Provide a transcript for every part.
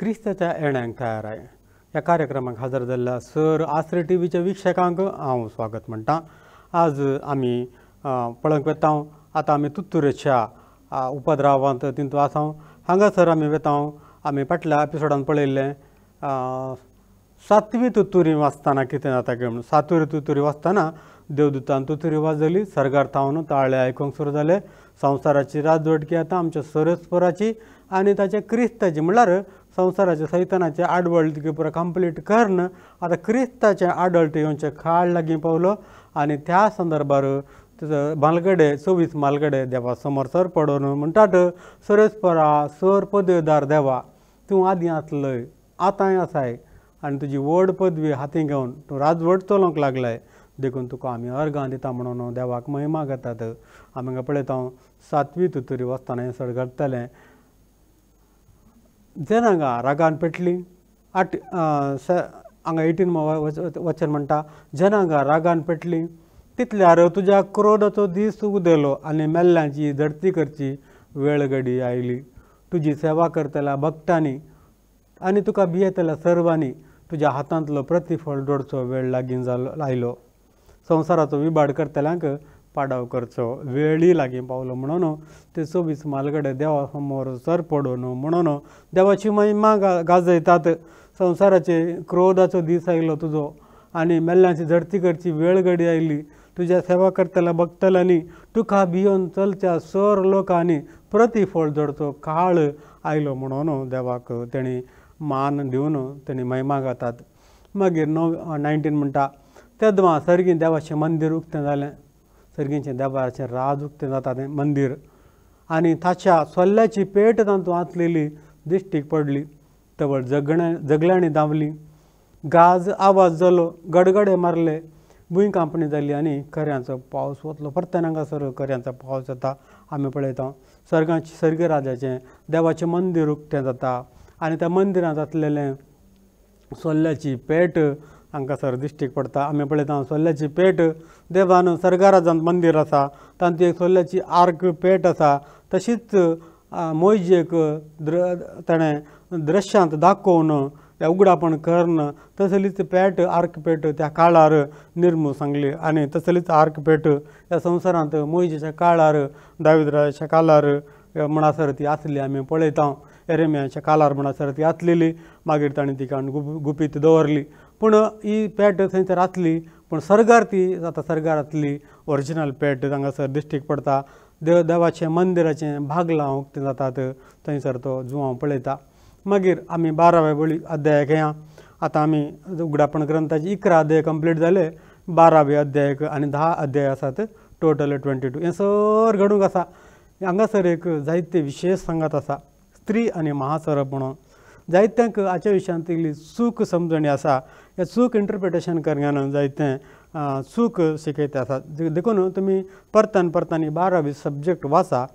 क्रिस्ताच्या येण्याक तयार आहे. ह्या कार्यक्रमाक हजर जाल्ल्या सर आसरे टीव्हीच्या वीक्षकांक हांव स्वागत म्हणटा. आज आमी पळोवंक वेतांव आतां आमी तुत्तुरेच्या उपद्रवांत तितूंत आसां. हांगासर आमी वेतांव आमी फाटल्या एपिसोडांत पळयल्लें 7वी तुत्तुरी वाचतना कितें जाता काय म्हणून. 7वी तुत्तुरी वाचतना देवदूतान तुत्तुरी वाजयली, सर्गार थावन ताळे आयकूंक सुरू जाले. संवसाराची राजवटकी आतां आमच्या सरस्पराची आनी ताचे क्रिस्ताची, म्हळ्यार संवसाराचे सैतानाचे आडवळटी पुरो कंप्लीट करन आतां क्रिस्ताचे आडवळटी येवचे काळ लागीं पावलो. आनी त्या संदर्भार मालगडे 24 मालगडे देवा समोर सर पडोवन म्हणटात, सरस्परा सर पदवेदार देवा, तूं आदीं आसलय, आतांय आसाय आनी तुजी व्हड पदवी हातीं घेवन तूं राजवट चलोवंक लागलाय. देखून तुका आमी अर्गां दिता म्हणून देवाक महिमा घेतात. आमी हांगा पळयता 7वी तुत्तुरी वाचतना हें सड घडटलें. जनांगा रागान पेटली. हांगा 18 वचन म्हणटा, जनांगा रागान पेटली, तितल्यार तुज्या क्रोधाचो दीस उदेलो आनी मेल्ल्यांची झडती करची वेळ घडी आयली. तुजी सेवा करतल्या भक्तांनी आनी तुका भियेतल्या सर्वांनी तुज्या हातांतलो प्रतिफळ जोडचो वेळ लागीं आयलो. संवसाराचो विबाड करतल्यांक पाडाव करचो वेळी लागीं पावलो म्हणून ते 24 मालगडे देवा समोर सर पडोवन म्हणून देवाची महिमा गाजयतात. संवसाराचे क्रोधाचो दीस आयलो तुजो आनी मेल्ल्यांची झडती करची वेळ घडी आयली. तुज्या सेवा करतल्या भक्तल्यांनी तुका भियोन चलच्या सर लोकांनी प्रतिफळ जोडचो काळ आयलो म्हणून देवाक तेणी मान दिवन तेणी महिमा घातात. मागीर 19 म्हणटा, तेदवां सर्गीं देवाचें मंदीर उक्तें जालें. सर्गींचें देवाचें राज उक्तें जाता तें मंदीर आनी ताच्या सोल्ल्याची पेट तातूंत आसलेली दिश्टीक पडली. तवळ जगल्यांनी धांवली, गाज आवाज जालो, गडगडे मारले, भुंय कांपणी जाली आनी खऱ्यांचो पावस वतलो. परतें हांगासर खऱ्यांचो पावस जाता आमी पळयता. सर्गराजाचें देवाचें मंदीर उक्तें जाता आनी त्या मंदिरांत आसलेलें सोल्ल्याची पेट हांगासर दिश्टीक पडटा. आमी पळयता सोल्ल्याची पेट देवान सर्गराजांत मंदीर आसा, तातूंत एक सोल्ल्याची आर्क पेट आसा. तशीच मोयजेक ताणें दृश्यांत दाखोवन तें उगडापण करन तसलीच पेट आर्क पेट त्या काळार निर्मू सांगली. आनी तसलीच आर्क पेट ह्या संवसारांत मोयजेच्या काळार दाविदराच्या काळार म्हणसर ती आसली आमी पळयता. एरेमियाच्या काळार म्हणसर ती आसलेली. मागीर ताणें तिका गुपीत दवरली. पूण ही पेट थंयसर आसली, पूण सर्गार ती आतां सर्गार आसली ओरिजिनल पेट हांगासर दिश्टीक पडटा. देवाचें मंदिराचें भागलां उक्तें जातात थंयसर तो जुवां पळयता. मागीर आमी 12वे अध्यायाक येया. आतां आमी उगडापण ग्रंथाचे 11 अध्याय कंप्लीट जाले. 12वे अध्यायाक आनी 10 अध्याय आसात, टोटल 22. हें सर घडूंक आसा. हांगासर एक जायते विशेश सांगत आसा, स्त्री आनी महासरप म्हणून. जायत्यांक हाच्या विशयान इल्ली चूक समजणी आसा. हें चूक इंटरप्रिटेशन करग्यान जायतें चूक शिकयता आसात. देखून तुमी परतन 12वी सब्जेक्ट वाचा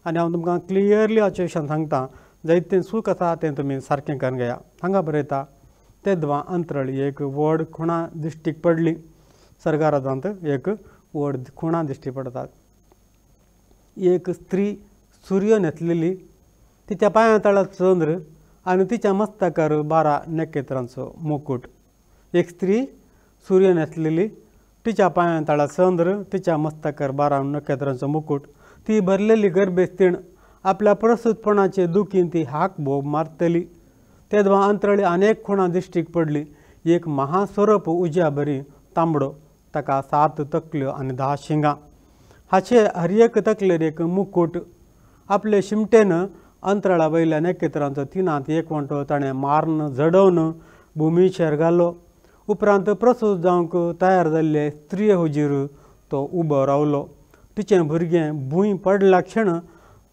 आनी हांव तुमकां क्लियरली हाच्या विशयान सांगता. जायतें चूक आसा तें तुमी सारकें करून घेया. हांगा बरयता, तेदवां अंतरळी एक व्हड खुणा दिश्टीक पडली. सर्गराजांत एक व्हड खुणा दिश्टी पडतात. एक स्त्री सूर्य न्हेसलेली, तिच्या पांयां तळार चंद्र आनी तिच्या मस्तकार 12 नखेत्रांचो मुकूट. एक स्त्री सूर्य न्हेसलेली, तिच्या पांयां तळार चंद्र, तिच्या मस्तकार 12 नखेत्रांचो मुकूट. ती भरलेली गर्भेस्तीण आपल्या प्रसूतपणाचे दुखीन ती हाक भोव मारतली. तेदवां अंतरळी अनेक खुणां दिश्टीक पडली. एक महासरप उज्या बरी तांबडो, ताका 7 तकल्यो आनी 10 शिंगां. हाचे हर एक तकलेर एक मुकूट. आपले शिमटेन अंतराळा वयल्या नखेत्रांचो 3 एकवटो ताणें मारून झडोवन भुमीचेर घालो. उपरांत प्रसूत जावंक तयार जाल्ले स्त्रिये हुजीर तो उबो रावलो. तिचें भुरगें भुंय पडल्या क्षण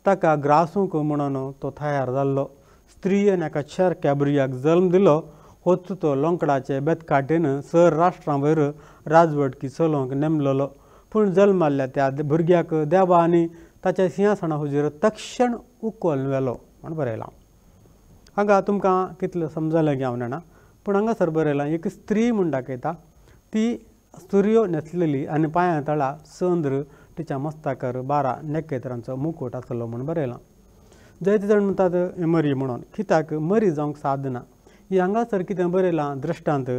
ताका ग्रासूंक म्हणून तो तयार जाल्लो. स्त्रियेन एका शेरक्या भुरग्याक जल्म दिलो. होच तो लोंकडाचे बेतकाटेन सर राष्ट्रां वयर राजवटकी चलोवंक नेमलेलो. पूण जल्माल्या त्या भुरग्याक देवा आनी ताच्या सिंहासना हुजीर तक्षण उखोवन व्हेलो म्हूण बरयलां. हांगा तुमकां कितलें समजलें गे हांव जाणा, पूण हांगासर बरयलां एक स्त्री म्हूण दाखयता. ती सूर्य न्हेसलेली आनी पांयां तळा चंद्र, तिच्या मस्तकार 12 नखेत्रांचो मुकूट आसलो म्हूण बरयलां. जायते जाण म्हणटात हें मरी म्हणून. कित्याक मरी जावंक सादना. ही हांगासर कितें बरयलां दृश्टांत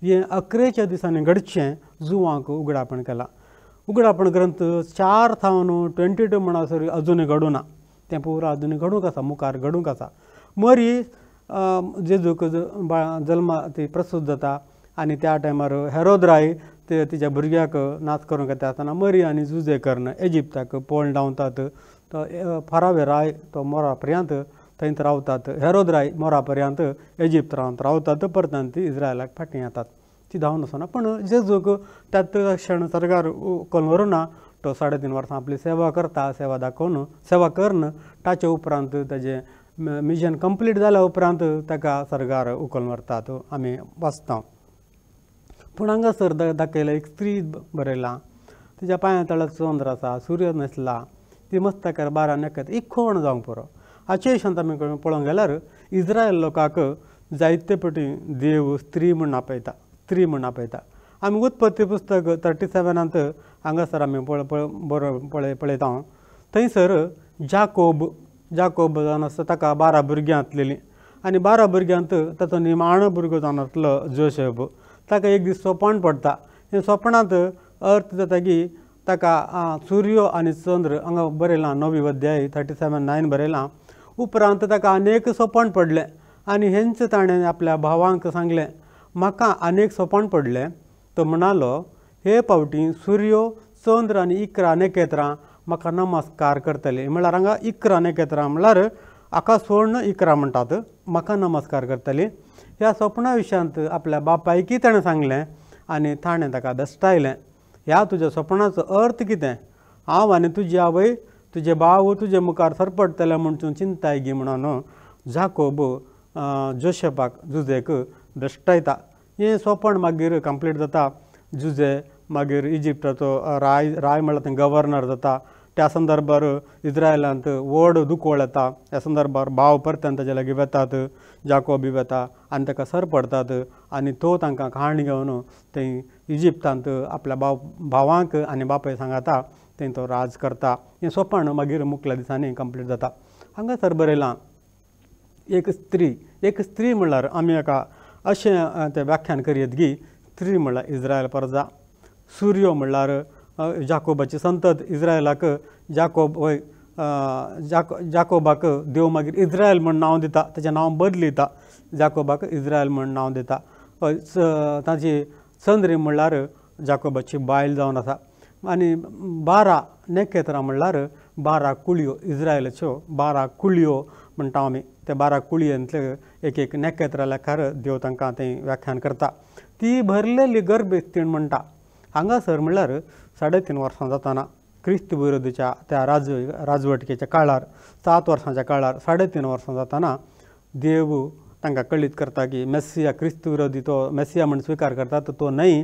हें 11 दिसांनी घडचें जुवांक उगडापण केलां. उगडापण ग्रंथ 4 सावन 22 म्हणसर अजुनूय घडूना. तें पुरो अजुनूय घडूंक आसा, मुखार घडूंक आसा. मरी जेजूक जल्मा ती प्रसूत जाता आनी त्या टायमार हेरोद राय तिच्या भुरग्याक नाच करूंक येता आसतना मरी आनी जुजे कर्ण इजिप्ताक पळोवन धांवतात. तो फारावे राय तो मोरा पर्यंत थंयच रावतात. हेरोद राय मोरा पर्यंत इजिप्त रावतात. परतून ती इस्रायलाक फाटीं येतात. ती धांवन वचना. पूण जेजूक त्याच क्षण सर्गार उखलून व्हरूना. तो 3.5 वर्सां आपली सेवा करता. सेवा दाखोवन सेवा करून ताचे उपरांत ताजें मिशन कंप्लीट जाल्या उपरांत ताका सर्गार उखलून व्हरतात आमी वाचता. पूण हांगासर दाखयला एक स्त्री बरयलां. तिच्या पांया तळ्याक चंद्र आसा, सूर्य न्हेसला, ती मस्तकाक 12 नखेत्र इखोण जावंक पुरो. हाचे शांत आमी पळोवंक गेल्यार इस्रायल लोकांक जायते फावटी देव स्त्री म्हूण आपयता. स्त्री म्हूण आपयता. आमी उत्पत्ती पुस्तक 37 हांगासर आमी पळयता. थंयसर जाकोब जावन आसता ताका 12 भुरगीं आसलेलीं आनी 12 भुरग्यांत ताचो निमाणो भुरगो जावन आसलो जोसेफ. ताका एक दीस सोपण पडटा. हे सोपणांत अर्थ जाता की ताका सूर्य आनी चंद्र हांगा बरयलां 9 अध्याय 37:9 बरयलां. उपरांत ताका अनेक सोपण पडलें आनी हेंच ताणें आपल्या भावांक सांगलें, म्हाका अनेक सोपण पडलें. तो म्हणालो, हे फावटी सूर्य चंद्र आनी 11 नखेत्रां म्हाका नमस्कार करतली. म्हळ्यार हांगा 11 नखेत्रां म्हळ्यार हाका सोडून 11 म्हणटात, म्हाका नमस्कार करतली. ह्या सपना विशयांत आपल्या बापायकी ताणें सांगलें आनी ताणें ताका दस्तायलें. ह्या तुज्या सपनाचो अर्थ कितें? हांव आनी तुजी आवय तुजे भाव तुजे मुखार सरपडटले म्हूण तूं चिंताय गी म्हणून जाकोब जोसेफाक जुजेक दस्तायता. हें सोपण मागीर कंप्लीट जाता. जुजे मागीर इजिप्टाचो राय म्हळ्यार थंय गव्हर्नर जाता. त्या संदर्भार इस्रायलांत व्हड दुखोळ येता. ह्या संदर्भार भाव परतन ताचे लागीं वेतात, जाकोब वेता आनी ताका सरपडतात आनी तो तांकां कहाणी घेवन थंय इजिप्तांत आपल्या भावांक आनी बापाय सांगाता थंय तो राज करता. हें सोपण मागीर मुखल्या दिसांनी कंप्लीट जाता. हांगासर बरयलां एक स्त्री म्हळ्यार आमी हाका अशें तें व्याख्यान करीत की स्त्री म्हळ्यार इस्रायल प्रजा, सूर्य म्हळ्यार जाकोबाची संतत इस्रायलाक जाकोबाक देव मागीर इस्रायल म्हूण नांव दिता. ताचें नांव बदलिता. जाकोबाक इस्रायल म्हूण नांव दिता. ताची चंद्री म्हळ्यार जाकोबाची बायल जावन आसा. आनी 12 नखेत्रां म्हळ्यार 12 कुळयो इस्रायलाच्यो 12 कुळयो म्हणटा आमी. ते 12 कुळयांतले एक नखेत्रा लेखार देव तांकां थंय व्याख्यान करता. ती भरलेली गर्भस्थीण म्हणटा. हांगासर म्हळ्यार 3.5 वर्सां जाताना क्रिस्त विरोधीच्या त्या राजवटकेच्या काळार 7 वर्सांच्या काळार 3.5 वर्सां जाताना देव तांकां कळीत करता की मेस्सिया क्रिस्त विरोधी तो मेस्सिया म्हूण स्विकार करतात तो न्हय,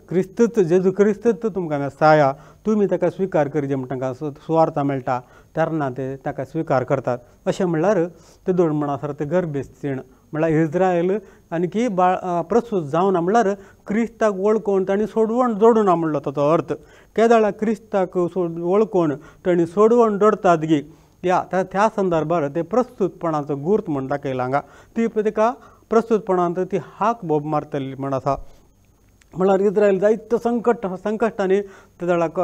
क्रिस्तूच जेजू क्रिस्तूच तुमकां मेस्साया, तुमी ताका स्विकार करीत म्हूण तांकां सुवार्ता मेळटा तेन्ना ते ताका स्विकार करतात. अशें म्हळ्यार ते दोन म्हणसर ते गर्भस्थीण म्हळ्यार इस्रायल आनी की प्रसूत जावना म्हळ्यार क्रिस्ताक वळखून तांणी सोडवण जोडूना म्हणलो ताचो अर्थ. केदाळा क्रिस्ताक वळखून तांणी सोडवण जोडतात गी त्या संदर्भार ते प्रस्तुतपणाचो गुर्त म्हूण दाखयला. हांगा ती तिका प्रस्तुतपणांत ती हाक बोब मारतली म्हण आसा. म्हळ्यार इस्रायल जायत्यो संकश्टांनी केदाळाक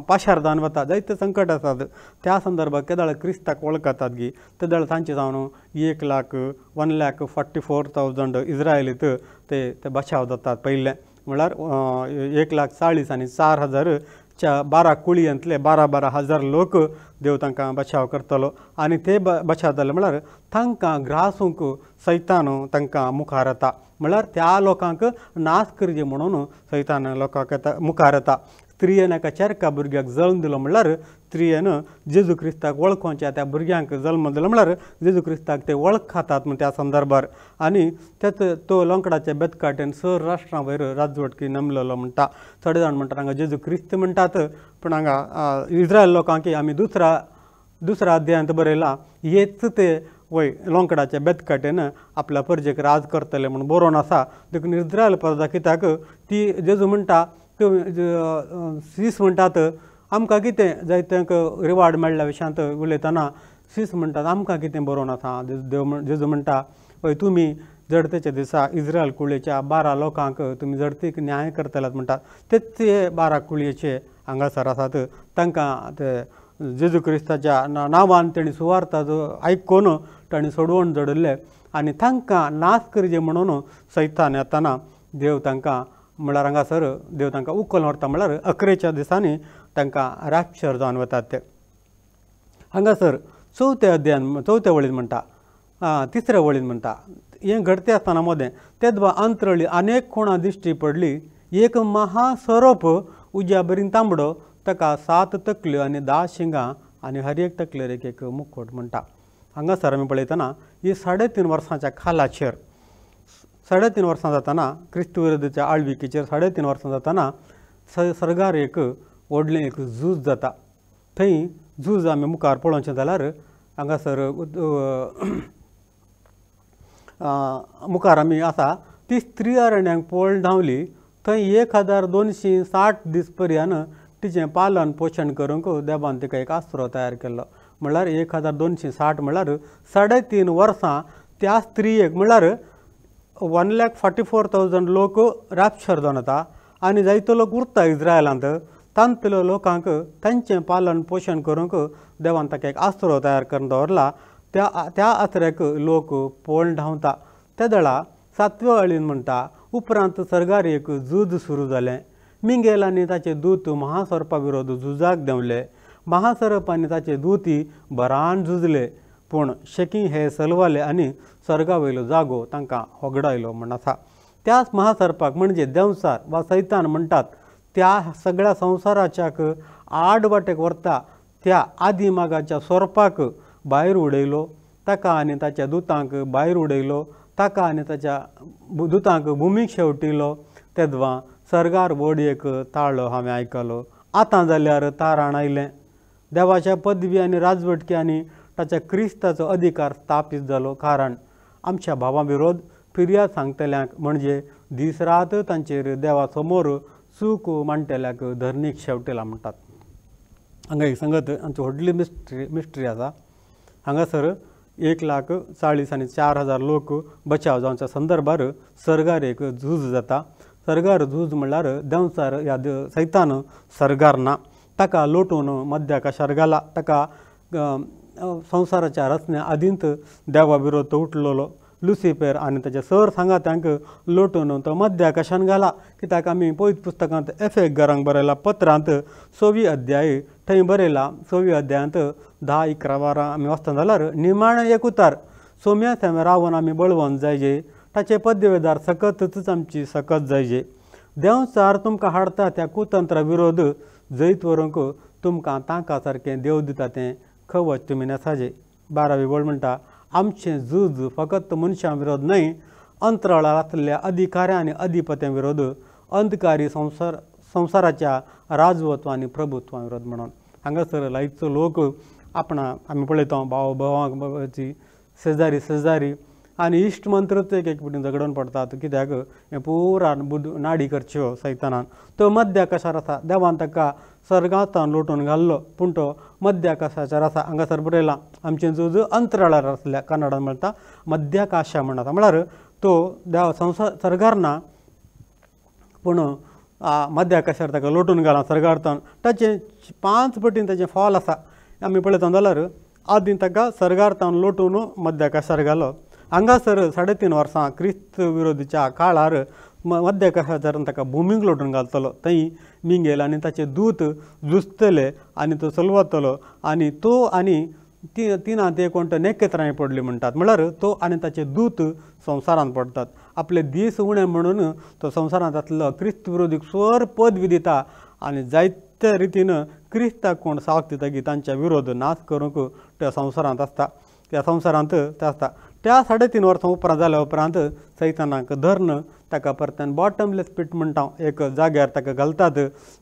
पाशारदान वता, जायते संकट आसात. त्या संदर्भात केदाळ क्रिस्ताक वळखतात गी. केदाळ तांचे जावन 1,44,000 इस्रायलीत ते बचाव जातात. पयले म्हळ्यार 1,40,000 आनी 4,000 12 कुळयांतले 12,000 लोक देव तांकां बचाव करतलो. आनी ते बचाव जाले म्हळ्यार तांकां ग्रासूंक सैतान तांकां मुखार येता. म्हळ्यार त्या लोकांक नाश करचे म्हणून सैतान लोकांक मुखार येता. स्त्रियेन एका चेरका भुरग्याक जल्म दिलो म्हळ्यार स्त्रियेन जेजू क्रिस्ताक वळखोवचें. त्या भुरग्यांक जल्म दिलो म्हळ्यार जेजू क्रिस्ताक ते वळखातात म्हण त्या संदर्भार. आनी तो लोंकडाच्या बेतकाटेन 6 राष्ट्रां वयर राजवटकी नमलेलो म्हणटा. थोडे जाण म्हणटात हांगा जेजू क्रिस्त म्हणटात, पूण हांगा इस्रायल लोकांक आमी दुसऱ्या अध्यायांत बरयलां हेच ते वय लोंकडाच्या बेतकाटेन आपल्या परजेक राज करतले म्हूण बरोवन आसा. देखून इस्रायल प्रजा कित्याक ती जेजू म्हणटा सीस म्हणटात आमकां कितें जायत्यांक रिवार्ड मेळ्ळ्या विशयांत उलयतना शीस म्हणटात आमकां कितें बरोवन आसा. जेजू म्हणटा पळय तुमी जडतेच्या दिसा इस्रायल कुळयेच्या 12 लोकांक तुमी जडतीक न्याय करतल्यात म्हणटात. तेच 12 कुळयेचे हांगासर आसात. तांकां ते जेजू क्रिस्ताच्या नांवान तेणी सुवार्ताचो आयकून तांणी सोडवून जडले आनी तांकां नाश करचे म्हणून सैतान येताना देव तांकां म्हळ्यार हांगासर देव तांकां उखलून व्हरता. म्हळ्यार 11 दिसांनी तांकां रॅप्चर जावन वतात ते. हांगासर 4 वळीन म्हणटा, 3 वळीन म्हणटा हें घडते आसतना मोदें तेदवा अंतरळी अनेक कोणां दिश्टी पडली. एक महासरोप उज्या बरीन तांबडो, ताका 7 तकल्यो आनी 10 शिंगां आनी हर एक तकलेर एक मुखोट म्हणटा. हांगासर आमी पळयतना ही 3.5 वर्सांच्या खालाचेर 3.5 वर्सां जाताना क्रिस्त विरोधाच्या आळविकेचेर 3.5 वर्सां जाताना सर्गार एक व्हडलें एक झूज जाता. थंय झूज आमी मुखार पळोवचें जाल्यार हांगासर मुखार आमी आसा ती स्त्री अरण्यांक पळोवन धांवली. थंय 1260 दीस पर्यान तिचें पालन पोशण करूंक देवान तिका एक आसरो तयार केल्लो. म्हळ्यार 1260 म्हळ्यार 3.5 वर्सां त्या स्त्रियेक म्हळ्यार 1,44,000 लोक रॅप्चर जावन येता आनी जायतो लोक उरता इस्रायलांत. तांतल्या लोकांक तांचें पालन पोशण करूंक देवान ताका एक आसरो तयार करून दवरला. त्या आसऱ्याक लोक पळोवन धांवता. त्या वेळा 7व्या वळीन म्हणटा उपरांत सर्गार एक झूज सुरू जालें. मिंगेल आनी ताचे दूत महासर्पा विरोध झुजाक देंवले. महासर्प आनी ताचे दूती बरान झुजले पूण शेकी हे सलवाले आनी सर्गा वयलो जागो तांकां होगडायलो म्हण आसा. त्याच महासर्पाक म्हणजे देंवसार वा सैतान म्हणटात त्या सगळ्या संवसाराच्याक आडवाटेक व्हरता त्या आदी मागाच्या सोरपाक भायर उडयलो. ताका आनी ताच्या दुतांक भायर उडयलो. ताका आनी ताच्या दुतांक भुमीक शेवटिलो. तेदवा सर्गार व्हड एक ताळो हांवें आयकलो. आतां जाल्यार तारण आयलें. देवाच्या पदवी आनी राजवटकी आनी ताच्या क्रिस्ताचो अधिकार स्थापीत जालो. कारण आमच्या भावां विरोध फिर्याद सांगतल्यांक म्हणजे दीस रात तांचेर देवा समोर चूक मांडटल्यांक धरणीक शेवटिला म्हणटात. हांगा एक सांगत आमची व्हडली मिस्ट्री आसा. हांगासर 1,40,000 आनी 4,000 लोक बचाव जावच्या संदर्भार सर्गार एक झूज जाता. सर्गार झूज म्हणल्यार देंवसार ह्या सैतान सर्गार ना. ताका लोटून मध्य आकाशार घाला. ताका संवसाराच्या रचने आदींत देवा विरोध तो उठलेलो. लुसिफर आनी ताच्या सर सांगात्यांक लोटून तो मध्य आकाशान घाला. कित्याक आमी पयत पुस्तकांत एफेसकारांक बरयला पत्रांत 6वी अध्याय थंय बरयला. 6वी अध्यायांत 10-11 आमी वचता जाल्यार निमाणें एक उतार सोम्या थेंबे रावन आमी बळवंत जायजे. ताचे पद्यवेदार सकतच आमची सकत जायजे. देंवचार तुमकां हाडटा त्या कुतंत्रा विरोध जैत व्हरूंक तुमकां तांकां सारकें देव दिता तें खवच तुमी नेसाजे. 12वी वळ म्हणटा आमचें झूज फकत मनशां विरोध न्हय, अंतराळार आसलेल्या अधिकाऱ्यां आनी अधिपत्यां विरोध, अंधकारी संवसाराच्या राजवत्व आनी प्रभुत्वां विरोध म्हणून. हांगासर लायतचो लोक आपणा आमी पळयता भाव भावांची शेजारी आनी इश्ट मंत्रच एक पटीन झगडून पडतात. कित्याक हें पुरान नाडी करच्यो सैतानान. तो मध्य आकाशार आसा. देवान ताका सर्गांतान लोटून घाल्लो पूण तो मध्य आकाशाचेर आसा. हांगासर बरयलां आमचें झूज अंतराळार आसल्या कन्नडान म्हणटा मध्याकाशा म्हणटा. म्हळ्यार तो देव सर्गार ना पूण मध्य आकाशार ताका लोटून घाला सर्गार्थान. ताचें 5 पटीन ताचें फॉल आसा. आमी पळयता जाल्यार आदीं ताका सर्गार्थान लोटून मध्य आकाशार घालो. हांगासर 3.5 वर्सां क्रिस्त विरोधीच्या काळार मध्य आकाशाचेर ताका भुमीक लोटून घालतलो. थंय मिंगेल आनी ताचे दूत झुजतले आनी तो चलवतलो आनी तो आनी तिनां ते कोण नेकेत्रांय पडली म्हणटात. म्हळ्यार तो आनी ताचे दूत संवसारांत पडटात. आपले दीस उणे म्हणून तो संवसारांत आसलो क्रिस्त विरोधीक स्वर पदवी दिता आनी जायत्या रितीन क्रिस्ताक कोण साथ दिता तांच्या विरोध नाश करूंक त्या संवसारांत आसता. त्या संवसारांत ते आसता. त्या 3.5 वर्सां उपरांत जाल्या उपरांत सैतानाक धਰਨ ताका परत्यान बॉटमलेस पीट म्हणटा एक जाग्यार ताका घालतात.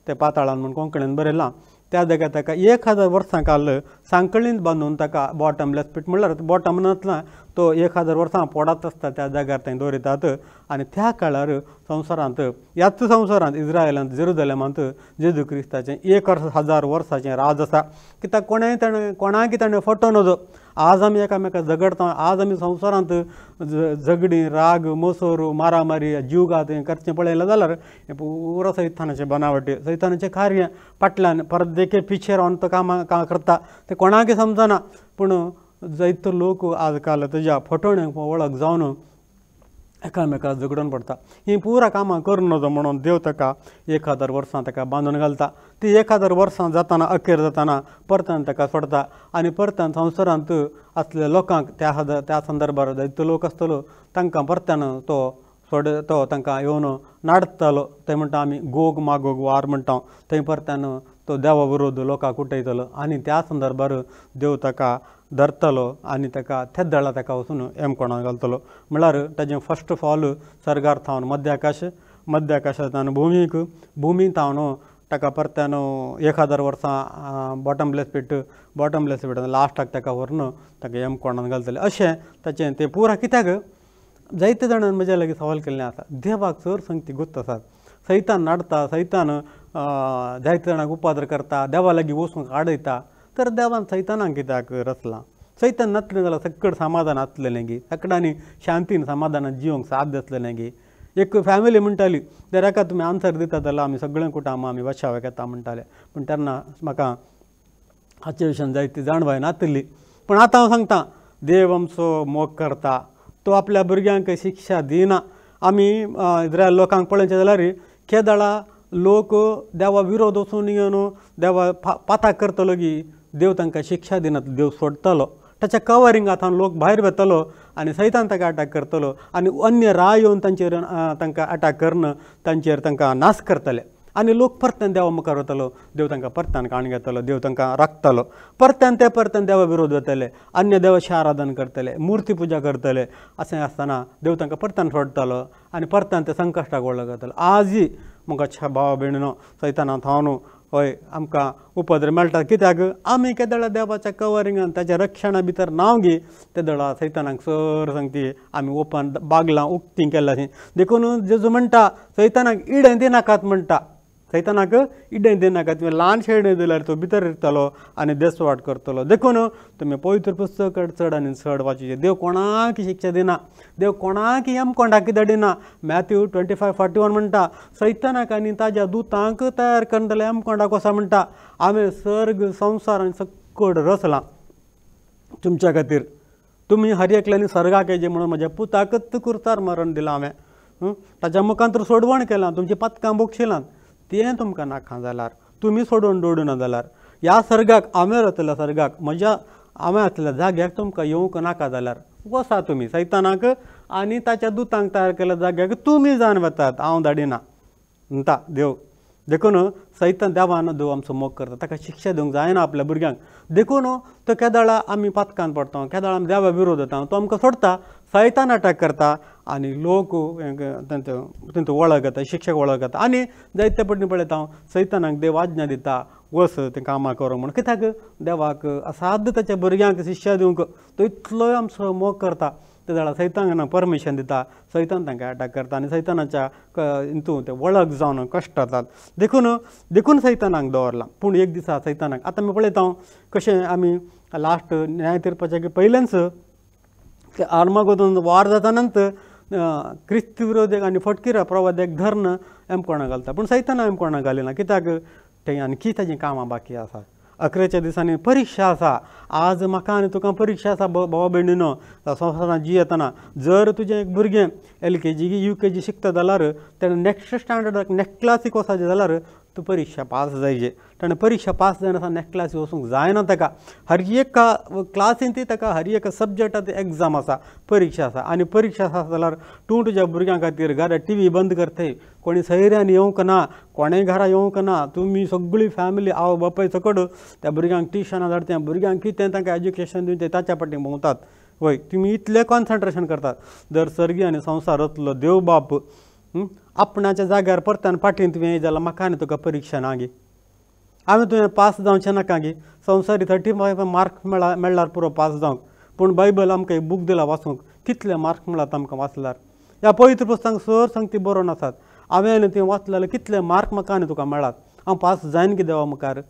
ते पाताळान म्हूण कोंकणीन बरयलां. त्या जाग्यार ताका 1000 वर्सां काल सांकळींत बांदून ताका बॉटमलेस पीट म्हणल्यार बॉटमांतल्यान तो 1000 वर्सां पडत आसता त्या जाग्यार थंय दवरितात आनी त्या काळार संवसारांत ह्याच संवसारांत इस्रायलांत जेरुसलेमांत जेजू क्रिस्ताचें 1000 वर्सांचें राज आसा कित्याक कोणाक ताणें फटो नजो आज आमी एकामेकाक झगडटा आज आमी संवसारांत झगडीं राग मोसोर मारामारी जीवघात हें करचें पळयलें जाल्यार हें पुरो सैतानाचें बनावटी सैतानाचें कार्य फाटल्यान परत देखे पिछे रावन तो कामां करता तें कोणाकय समजना पूण जायतो लोक आजकाल तेज्या फटोवण्यांक वळख जावन एकामेकाक झगडून पडटा ही पुरा कामां करूं नजो म्हणून देव ताका 1000 वर्सां ताका बांदून घालता ती 1000 वर्सां जाताना अखेर जाताना परतान ताका सोडता आनी परतान संवसारांत आसल्या लोकांक त्या संदर्भार जायतो लोक आसतलो तांकां परत्यान तो तांकां येवन नाडटलो ते म्हणटा आमी गोग मागोग वार म्हणटा थंय परत्यान तो देवा विरोध लोकांक उठयतलो आनी त्या संदर्भार देव ताका धरतलो आनी ताका थेद्दळा ताका वचून एमकोणाक घालतलो म्हळ्यार ताजें फस्ट फॉल सर्गार थावन मध्य आकाशांतल्यान भुमी थावन ताका परत्यान 1000 वर्सां बॉटमलेस पीट लास्टाक ताका व्हरून ताका एमकोणान घालतले अशें ताचें तें पुरा कित्याक जायते जाणांनी म्हज्या लागीं सवाल केल्लें आसा देवाक चड संगती गुप्त आसात सैतान नाडता सैतान जायते जाणांक उपाद्र करता देवा लागीं वचूंक आडयता तर देवान सैतानाक कित्याक रचलां सैतान नासलें जाल्यार सकड समाधान आसलेलें गी सकडांनी शांतीन समाधानान जिवंक साथ आसलेलें गी एक फॅमिली म्हणटाली जर एका तुमी आन्सर दिता जाल्यार आमी सगळें कुटुंब आमी वशावेक येता म्हणटाले पूण तेन्ना म्हाका हाचे विशयान जायती जाणवाय नासली पूण आतां हांव सांगता देव आमचो मोग करता तो आपल्या भुरग्यांक शिक्षा दिना आमी इस्रायल लोकांक पळोवचें जाल्यार केदाळा लोक देवा विरोध वचून येवन देवा पाताक करतलो गी देव तांकां शिक्षा दिना देव सोडटलो ताच्या कवरिंगांतल्यान लोक भायर वतलो आनी सैतान ताका अटॅक करतलो आनी अन्य राय येवन तांचेर तांकां अटॅक करून तांकां नाश करतले आनी लोक परत्यान देवा मुखार वतलो देव तांकां परत्यान काण घेतलो देव तांकां राखतलो परत्यान देवा विरोध वतले अन्य देवाची आराधना करतले मुर्ती पुजा करतले अशें आसतना देव तांकां परत्यान सोडटलो आनी परत्यान ते संकश्टाक वळख घालतलो आजय मुखाच्या भावा भयणीनो सैताना थावन हय आमकां उपद्र मेळटा कित्याक आमी केदळा देवाच्या कवरिंगान ताच्या रक्षणा भितर नांव घे तेदळा सैतानाक सर सांगती आमी ओपन बागलां उक्तीं केल्या अशीं देखून जेजू म्हणटा सैतानाक इडें दिनाकात म्हणटा सैतानाक इडें दिनाका तुवें ल्हानशें इडें दिल्यार तो भितर इरतलो आनी देसवाट करतलो देखून तुमी पवित्र पुस्तक चड आनी चड वाचचें देव कोणाक शिक्षा दिना देव कोणाक एमकोंडाक धाडिना मॅथ्यू 25:41 म्हणटा सैतानाक आनी ताज्या दुतांक तयार करतले एमकोंडाक वसा म्हणटा हांवें सर्ग संवसार आनी सकड रचलां तुमच्या खातीर तुमी हर एकल्यानी सर्गाक येजे म्हणून म्हज्या पुताकच कुर्तार मरण दिलां हांवें ताच्या मुखांतर सोडवण केलां तुमची पथकां बोगशिलां तें तुमकां नाका जाल्यार तुमी सोडून दवडूना जाल्यार ह्या सर्गाक हांवें रचल्या सर्गाक हांवें आसलेल्या जाग्याक तुमकां येवंक नाका जाल्यार वसा तुमी सैतानाक आनी ताच्या दुतांक तयार केल्या जाग्याक तुमी जावन वतात हांव धाडिना म्हणटा देव देखून सैतान देवान देव आमचो मोग करता ताका शिक्षा दिवंक जायना आपल्या भुरग्यांक देखून तो केदाळा आमी पातकान पडटा केदाळा आमी देवा विरोध जाता तो आमकां सोडता सैतान अटॅक करता आनी लोक तांचो वळख घेता शिक्षक वळख घेता आनी जायते पटनी पळयता हांव सैतानाक देव आज्ञा दिता वस तें कामां कर म्हूण कित्याक देवाक असाध्य ताच्या भुरग्यांक शिक्षा दिवंक तो इतलोय आमचो मोग करता ते जाल्यार सैतानाक परमिशन दिता सैतान तांकां अटॅक करता आनी सैतानाच्या हितून ते वळख जावन कश्ट जातात देखून सैतानाक दवरलां पूण एक दिसा सैतानाक आतां आमी पळयता कशें आमी लास्ट न्याय तीर्पाच्या पयलेंच आर्मागोदन वार जाता नंतर क्रिस्त विरोधक आनी फटकिरा प्रवाद्याक धर्न एमकोणा घालता पूण सैताना एमकोणा घालिना कित्याक थंय आणखी ताजीं कामां बाकी आसा 11च्या दिसांनी परीक्षा आसा आज म्हाका आनी तुका परीक्षा आसा भावा भयणीनो संवसारांत जियेतना जर तुजें एक भुरगें LKG UKG शिकता जाल्यार तेणें नॅक्स्ट स्टँडर्डाक नॅक्स्ट क्लासीक वचचें जाल्यार तूं परीक्षा पास जायचे ताणें परीक्षा पास जायना नॅक्स्ट क्लासीक वचूंक जायना ताका हर एक क्लासीन ती ताका हर एक सब्जेक्टात एग्जाम आसा परीक्षा आसा आनी परीक्षा आसा जाल्यार तूं तुज्या भुरग्यां खातीर घरा TV बंद करथंय कोणी सयऱ्यान येवंक ना कोणेय घरा येवंक ना तुमी सगळी फॅमिली आवय बापाय सकट त्या भुरग्यांक ट्युशनां धाडचें भुरग्यांक कितें तांकां एज्युकेशन दिवचें ताच्या फाटीं भोंवतात वय तुमी इतलें कॉन्सन्ट्रेशन करतात जर सर्गी आनी संवसार रचलो देव बाप आपणाच्या जाग्यार परत्यान फाटीं तुवें जाल्यार म्हाका आनी तुका परीक्षा ना गे आमी तुवें पास जावचें नाका गी संवसारी 35 मार्क मेळ्ळ्यार पुरो पास जावंक पूण बायबल आमकां एक बूक दिला वाचूंक कितले मार्क मेळ्ळात आमकां वाचल्यार ह्या पवित्र पुस्तकांत सर सांगती बरोवन आसात हांवें तें वाचलें जाल्यार कितले मार्क म्हाका आनी तुका मेळ्ळात हांव पास जायन की देवा मुखार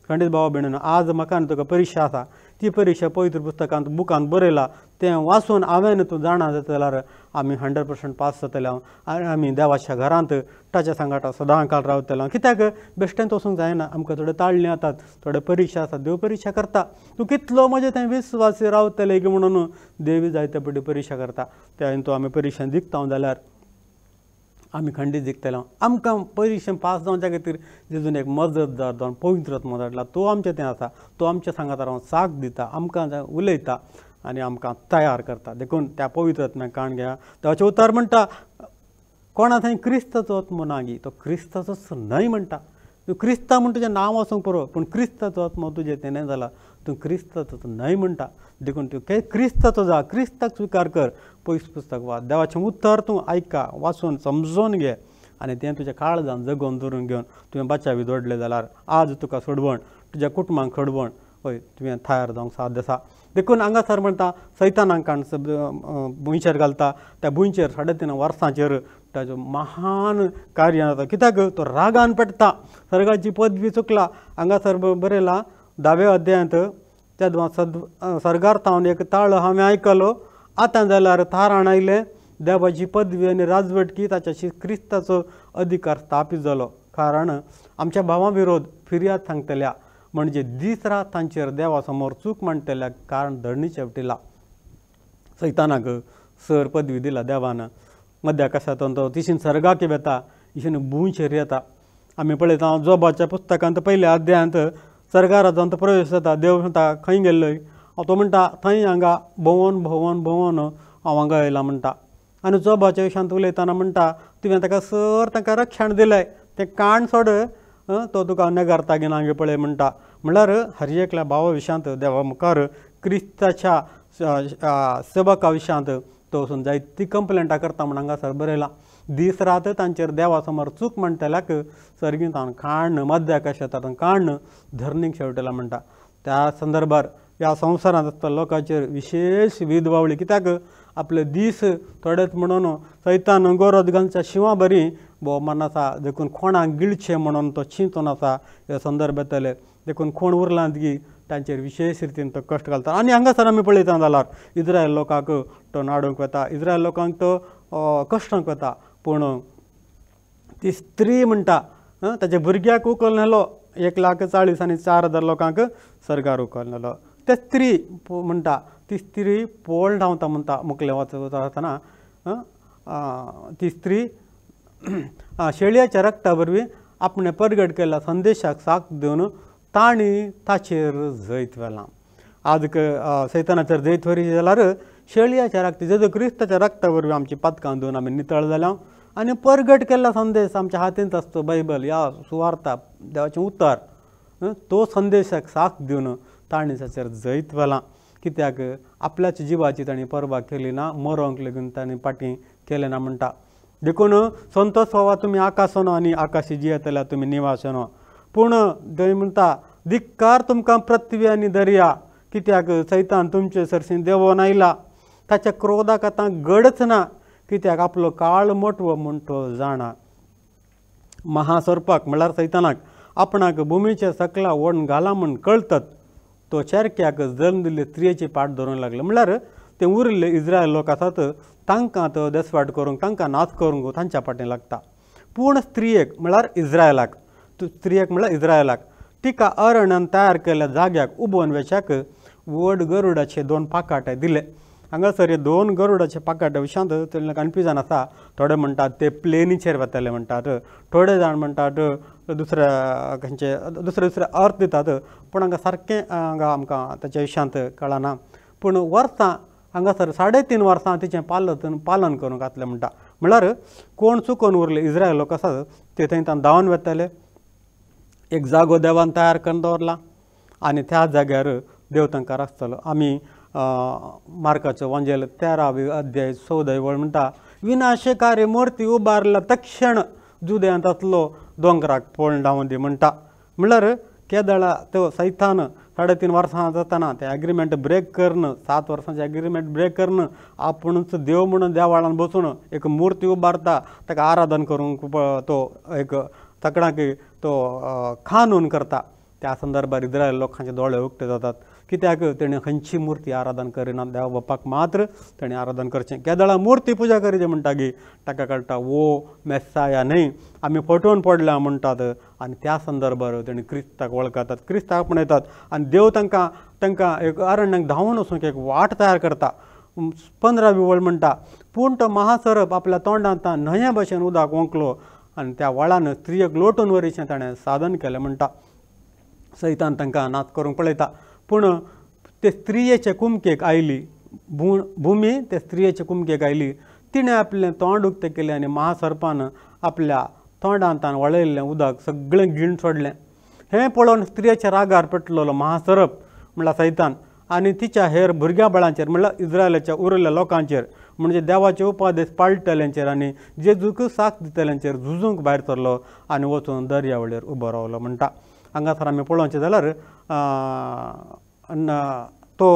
खंडीत भावा भयणीनो आज म्हाका आनी तुका परिक्षा आसा ती परिक्षा पवित्र पुस्तकांत बुकांत बरयला तें वाचून हांवें तूं जाणा जाल्यार आमी 100% पास जातले आनी आमी देवाच्या घरांत ताच्या सांगाता सदां काळ रावतले कित्याक बेश्टेंच वचूंक जायना आमकां थोडे ताळणी जातात थोडे परिक्षा आसात देव परिक्षा करता तूं कितलो म्हजें तें विस्वासी रावतले की म्हणून देवी जायते पटी परिक्षा करता त्या तूं आमी परिक्षेन जिखता जाल्यार आमी खंडीत जिखतले आमकां परिक्षेन पास जावच्या खातीर जेजून एक मजत जावन पवित्रत्व धाडला तो आमचें तें आसा तो आमच्या सांगातार साथ दिता आमकां उलयता आनी आमकां तयार करता देखून त्या पवित्रत्म्याक काण घेया ताचें उतर म्हणटा कोणा थंय क्रिस्ताचो आत्मो ना गी तो क्रिस्ताचोच न्हय म्हणटा तूं क्रिस्ता म्हण तुजें नांव वचूंक पुरो पूण क्रिस्ताचो आत्मो तुजें तें न्हय जाला तूं क्रिस्ताचो न्हय म्हणटा देखून तूं क्रिस्ताचो जा क्रिस्ताक स्विकार कर पयस पुस्तक वाच देवाचें उतर तूं आयका वाचून समजून घे आनी तें तुज्या काळजान जगोवन धरून घेवन तुवें बाचावी जोडलें जाल्यार आज तुका सोडवण तुज्या कुटुंबाक खडवण हय तुवें तयार जावंक साध्य आसा देखून हांगासर म्हणटा सैतानाक काण भुंयचेर घालता त्या भुंयचेर 3.5 वर्सांचेर ताचो महान कार्य जाता कित्याक तो रागान पेटता सर्गाची पदवी चुकला हांगासर बरयलां 10व्या अध्यायांत त्या सर्गार्थावन एक ताळ हांवें आयकलो आतां जाल्यार थाराण आयलें देवाची पदवी आनी राजवटकी ताच्या क्रिस्ताचो अधिकार स्थापीत जालो कारण आमच्या भावां विरोध फिर्याद सांगतल्या म्हणजे दीस रात तांचेर देवा समोर चूक मांडटल्या कारण धरणी शेवटिला सैतानाक सर पदवी दिला देवान मध्य आकाशांतून तो तिशीन सर्गाक येता इशीन भुंयचेर येता आमी पळयता जोबाच्या पुस्तकांत पयल्या अध्यायांत सर्गार जावन तो प्रवेश जाता देव म्हणटा खंय गेल्लोय तो म्हणटा थंय हांगा भोंवोन भोंवोन भोंवोन हांव हांगा येयला म्हणटा आनी जोबाच्या विशयांत उलयतना म्हणटा तुवें ताका सर ताका रक्षण दिलें तें काण सोड तो तुका नगारता घेवन हांगे पळय म्हणटा म्हळ्यार हर एकल्या भावा विशयांत देवा मुखार क्रिस्ताच्या सेवका विशयांत तो वचून जायती कंप्लेंटां करता म्हण हांगासर बरयलां दीस रात तांचेर देवा समोर चूक म्हणटल्याक सर्गींतान काण्ण मध्य आकाशांत काण्ण धरणीक शेवटला म्हणटा त्या संदर्भार ह्या संवसारांत आसता लोकांचेर विशेश विधवावळी कित्याक आपले दीस थोडेच म्हणून सैतान गोरज घालच्या शिवां बरी भोवमान आसा देखून कोणाक गिळचें म्हणून तो चिंतून आसा ह्या संदर्भ येतले देखून कोण उरलां ती तांचेर विशेश रितीन तो कश्ट घालता आनी हांगासर आमी पळयता जाल्यार इस्रायल लोकांक तो नाडूंक वता इस्रायल लोकांक तो कश्टांक वता पूण ती स्त्री म्हणटा ताच्या भुरग्याक उखल नेलो 1,40,004,000 लोकांक सर्गार उखल नेलो ते स्त्री म्हणटा ती स्त्री पोळ धांवता म्हणटा मुखलें वचतना ती स्त्री शेळयाच्या रक्ता वरवीं आपणे परगट केल्ल्या संदेशाक साथ दिवन ताणी ताचेर जैत व्हेलां आज सैतानाचेर जैत व्हरी जाल्यार शेळयाच्या रक्ता जेजू क्रिस्ताच्या रक्ता वरवीं आमची पदकां दिवन आमी नितळ जाल्या आनी परगट केल्लो संदेश आमच्या हातींत आसता बायबल ह्या सुवार्ता देवाचें उतर तो संदेशाक साथ दिवन ताणी ताचेर जैत व्हेलां कित्याक आपल्याच जिवाची ताणी परवा केली ना मरोंक लेगून ताणी फाटीं केलें ना म्हणटा देखून संतोश व्हावा तुमी आकाशानो आनी आकाशी जियेतल्या तुमी निवासनो पूण थंय म्हणटा धिक्कार तुमकां पृथ्वी आनी दर्या कित्याक सैतान तुमचे सरसीं देवोन आयला ताच्या क्रोधाक आतां घडच ना कित्याक आपलो काळ मोटवो म्हूण तो जाणा महासर्पाक म्हळ्यार सैतानाक आपणाक भुमीच्या सकला वोडून घाला म्हूण कळटात तो चेरक्याक जल्म दिल्ले स्त्रियेची पाट धरूंक लागलो म्हळ्यार ते उरिल्ले इस्रायल लोक आसात तांकां तो देसवाट करूंक तांकां नाच करूंक तांच्या पाटी लागता पूण स्त्रियेक म्हळ्यार इस्रायलाक स्त्रियेक म्हळ्यार इस्रायलाक तिका अरण्यान तयार केल्ल्या जाग्याक उबोवन वेचाक व्हड गरुडाचे 2 पाकाटे दिले हांगासर हे 2 गरुडाचे पाकाटे विशयांत कन्फ्युजन आसा थोडे म्हणटात ते प्लेनीचेर वतले म्हणटात थोडे जाण म्हणटात दुसऱ्या खंयचे दुसरे अर्थ दितात पूण हांगा सारकें हांगा आमकां ताच्या विशयांत कळना पूण वर्सां हांगासर 3.5 वर्सां तिचें पालन करूंक घातलें म्हणटा म्हळ्यार कोण चुकोवन उरले इस्रायल लोक आसात ते थंय धांवन वतले एक जागो देवान तयार करून दवरला आनी त्या जाग्यार देव तांकां राखतलो आमी मार्काचो वंजेल 13वे अध्याय 14 वळ म्हणटा विनाशकारी मूर्ती उबारल्या तक्षण जुदेयांत आसलो दोंगराक पळोवन धांवन दी म्हणटा म्हणल्यार केदळा तो सैतान 3.5 वर्सां जातना ते एग्रीमेंट ब्रेक करन 7 वर्सांचे एग्रीमेंट ब्रेक करन आपुणूच देव म्हणून देवाळान बसून एक मुर्ती उबारता ताका आराधन करूंक तो एक तकडाक तो खानून करता त्या संदर्भात इस्रायल लोकांचे दोळे उक्ते जातात कित्याक तेणें खंयची मुर्ती आराधन करिना देवा बापाक मात्र तेणें आराधन करचें केदळा मुर्ती पुजा करीचे म्हणटागी ताका कळटा वो मेस्साया न्हय आमी फटोवन पडल्या म्हणटात आनी त्या संदर्भात तेणीं क्रिस्ताक वळखतात क्रिस्ताक आपणयतात आनी देव तांकां एक अरण्याक धांवून वचूंक एक वाट तयार करता 15वी वळ म्हणटा पूण तो महासरप आपल्या तोंडांत न्हंये भशेन उदक वंकलो आनी त्या वळान स्त्रियेक लोटून वरीचें ताणें साधन केलें म्हणटा सैतान तांकां नाच करूंक पळयता पूण ते स्त्रियेचे कुमकेक आयली भुमी ते स्त्रियेचे कुमकेक आयली तिणें आपलें तोंड उक्तें केलें आनी महासर्पान आपल्या तोंडांत वळयल्लें उदक सगळें गिण सोडलें हें पळोवन स्त्रियेच्या रागार पेटलेलो महासर्प म्हणल्यार सैतान आनी तिच्या हेर भुरग्या बळांचेर म्हणल्यार इस्रायलाच्या उरिल्ल्या लोकांचेर म्हणजे देवाचे उपादेश पाळटल्यांचेर आनी जेजूक साथ दितल्यांचेर झुजूंक भायर सरलो आनी वचून दर्यावळेर उबो रावलो म्हणटा हांगासर आमी पळोवचें जाल्यार तो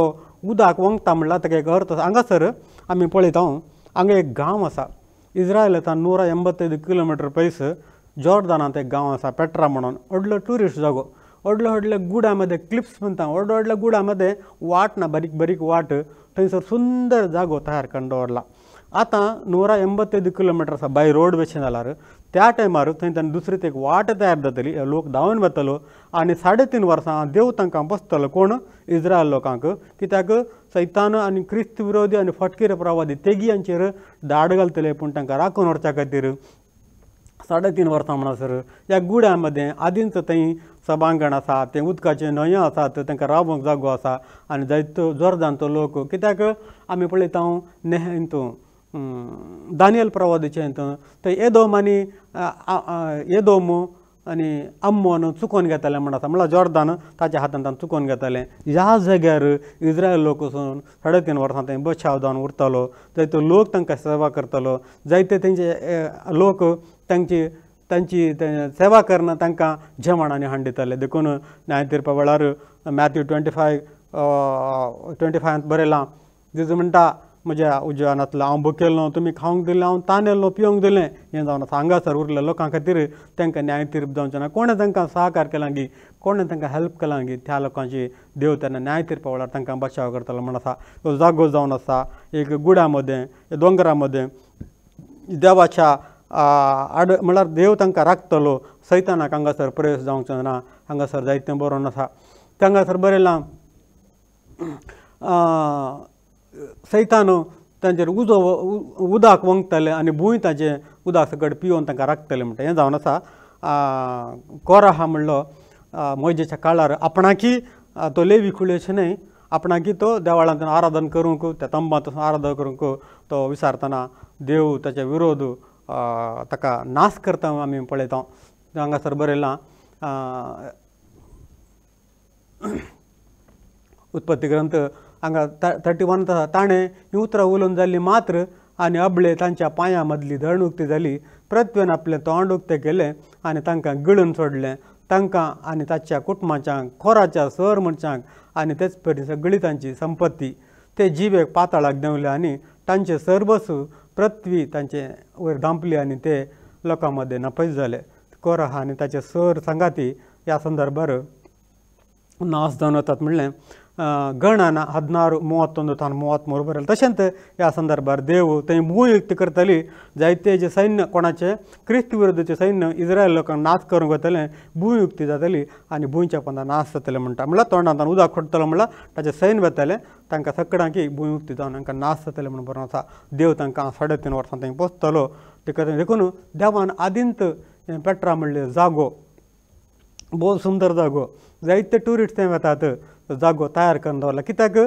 उदक वंकता म्हणल्यार ताका एक अर्थ हांगासर आमी पळयता हांगा एक गांव आसा इस्रायलांतल्यान 185 किलोमिटर पयस जॉर्दानांत एक गांव आसा पेट्रा म्हणून व्हडलो ट्युरिस्ट जागो व्हडल्या गुड्या मध्ये क्लिप्स म्हणटा व्हडल्या गुड्या मध्ये वाट ना बारीक बारीक वाट थंयसर सुंदर जागो तयार करून दवरला आतां 185 किलोमिटर आसा बाय रोड वचून जाल्यार त्या टायमार थंय दुसरी एक वाट तयार जातली लोक धांवन वतलो आनी 3.5 वर्सां देव तांकां बसतलो कोण इस्रायल लोकांक कित्याक सैतान आनी क्रिस्त विरोधी आनी फटकेर प्रवादी तेगयांचेर धाड घालतले पूण तांकां राखून व्हरच्या खातीर 3.5 वर्सां म्हणसर ह्या गुड्या मध्ये आदींच थंय सभांगण आसा ते उदकाचे न्हंयो आसात तांकां रावूंक जागो आसा आनी जायतो जोरदांचो लोक कित्याक आमी पळयता हितूं दानियल प्रवादीचे हितूं थंय एदोम आनी अम्मोन चुकोवन घेताले म्हण आसा म्हळ्यार जॉर्दान ताच्या हातांत चुकोवन घेतालें ह्या जाग्यार इस्रायल लोक वचून 3.5 वर्सां थंय बचाव जावन उरतलो जायतो लोक तांकां सेवा करतलो जायते तेंचे लोक तांची सेवा करना तांकां जेवण आनी हाड दिताले देखून न्यायतीर्पा वेळार मॅथ्यू 25 बरयलां जेजू म्हणटा म्हज्या उजवानांतलो हांव भुकेलो तुमी खावंक दिलें हांव तानेलो पिवंक दिलें हें जावन आसा हांगासर उरल्या लोकां खातीर तांकां न्यायतीर्प जावचें ना कोणें तांकां सहकार केलां गी कोणें तांकां हेल्प केलां गी त्या लोकांची देव तेन्ना न्यायतीर्पा वेळार तांकां बचाव करतलो म्हण आसा तो जागो जावन आसा एक गुड्या मदें दोंगरा मदें देवाच्या म्हळ्यार देव तांकां राखतलो सैतानाक हांगासर प्रवेश जावचो ना हांगासर जायतें बरोवन आसा हांगासर बरयलां सैतान तांचेर उदक वंकतलें आनी भूंय ताचें उदक सकट पिवून तांकां राखतलें म्हणटा हें जावन आसा कोराहा म्हणलो मोजेच्या काळार आपणाकी तो लेवी खुळेचे न्हय आपणाकी तो देवाळांत आराधन करूंक त्या तंबांत आराधन करूंक तो विचारतना देव ताचे विरोध ताका नाश करता आमी पळयता हांगासर बरयलां उत्पत्ती ग्रंथ हांगा 31 आसा ताणें ही उतरां उलोवन जाल्ली मात्र आनी अबळे तांच्या पांयां मदली धरण उक्ती जाली प्रत्येन आपलें तोंड उक्तें केलें आनी तांकां गिळून सोडलें तांकां आनी ताच्या कुटुंबाच्यांक खोराच्या सर मनशांक आनी तेच परी सगळी तांची संपत्ती ते जिवेक पाताळाक देंवले आनी तांचे सर्वस्व पृथ्वी तांचे वयर धांपली आनी ते लोकां मदें नपयत जाले कोराहा आनी ताचे सर संगाती ह्या संदर्भार नाश जावन वतात म्हणलें गणाना 16:31-33 बरयलें तशेंच ह्या संदर्भार देव थंय भूंय उक्ती करतली जायते जे सैन्य कोणाचें क्रिस्त विरोधीचें सैन्य इस्रायल लोकांक नाश करूंक वतलें भूंय उक्ती जातली आनी भूंयच्या पंदा नाश जातलें म्हणटा म्हळ्यार तोंडांत उदक खोडटलो म्हळ्यार ताचें सैन्य वतलें तांकां सगळ्यांकी भूंय उक्ती जावन तांकां नाश जातलें म्हणून बरोवन आसा देव तांकां 3.5 वर्सां थंय पोसतलो देखून देवान आदींत पेट्रा म्हणले जागो भोव सुंदर जागो जायते ट्युरिस्ट थंय वतात जागो तयार करून दवरला कित्याक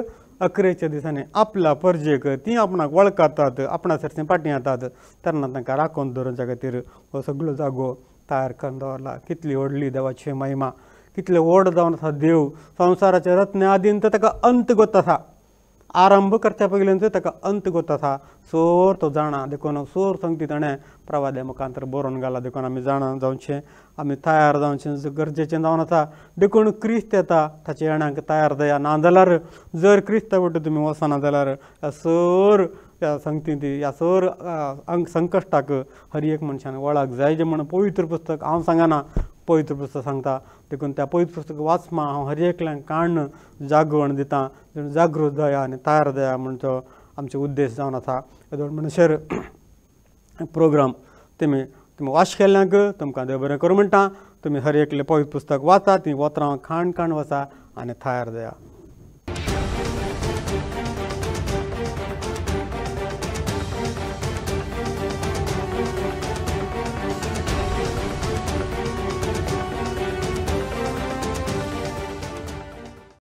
अकरेच्या दिसांनी आपल्या परजेक ती आपणाक वळखतात आपणा सरसें फाटीं येतात तेन्ना तांकां राखून दवरच्या खातीर हो सगळो जागो तयार करून दवरला कितली व्हडली देवाची महिमा कितले व्हड जावन आसा देव संवसाराचे रत्न आदीन तर ताका अंत गत आसा आरंभ करच्या पयलींच ताका अंत गोत आसा सोर तो जाणा देखून सोर संगती ताणें प्रवाद्या मुखांतर बरोवन घाला देखून आमी जाणा जावचें आमी तयार जावचें गरजेचें जावन आसा देखून क्रिस्त येता ताच्या येण्याक तयार जाया नाजाल्यार जर क्रिस्ता वटेन तुमी वचना जाल्यार ह्या सोर ह्या संगती ह्या सोर संकश्टाक हर एक मनशान वळख जाय म्हण पवित्र पुस्तक हांव सांगना पवित्र पुस्तक सांगता देखून त्या पवित्र पुस्तक वाचमा हांव हर एकल्यांक काण जागवण दिता जागृत जाया आनी तयार जाया म्हणचो आमचो उद्देश जावन आसा म्हणसर प्रोग्राम तुमी वाच केल्ल्यांक तुमकां देव बरें करूं म्हणटा तुमी हर एकलें पवित्र पुस्तक वाचा ती वत्रां खाण वचा आनी तयार जाया